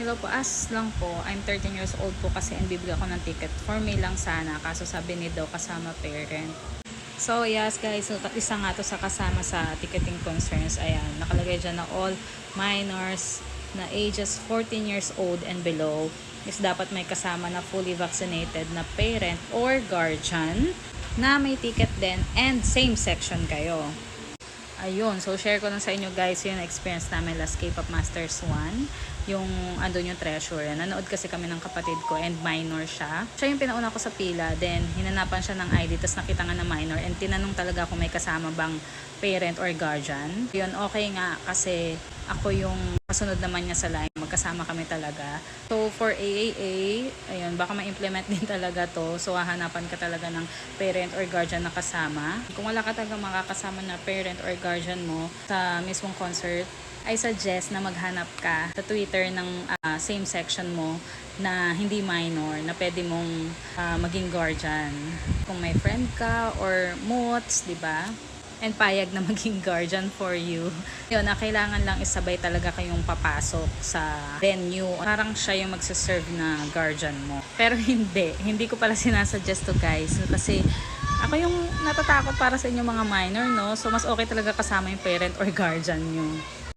Hello po, lang po, I'm 13 years old po kasi and bibili ako ng ticket. For me lang sana, kaso sabi ni daw kasama parent. So yes guys, so isa nga to sa kasama sa ticketing concerns. Ayan, nakalagay dyan na all minors na ages 14 years old and below is dapat may kasama na fully vaccinated na parent or guardian na may ticket din and same section kayo. Ayun, so share ko lang sa inyo guys yung experience namin last K-pop Masters 1. Yung andun yung treasure. Nanood kasi kami ng kapatid ko and minor siya. Siya yung pinauna ko sa pila, then hinanapan siya ng ID, tapos nakita nga na minor and tinanong talaga kung may kasama bang parent or guardian. Yun, okay nga kasi ako yung kasunod naman niya sa line. Magkasama kami talaga. So for AAA, ayun, baka ma-implement din talaga to. So hahanapan ka talaga ng parent or guardian na kasama. Kung wala ka talaga makakasama na parent or guardian mo sa mismong concert, I suggest na maghanap ka sa Twitter ng same section mo na hindi minor, na pwede mong maging guardian. Kung may friend ka or moots, di ba? And payag na maging guardian for you. Yun, na kailangan lang isabay talaga kayong papasok sa venue. Parang siya yung magsaserve na guardian mo. Pero hindi ko pala sinasuggest to guys. Kasi ako yung natatakot para sa inyo mga minor, no? So mas okay talaga kasama yung parent or guardian nyo.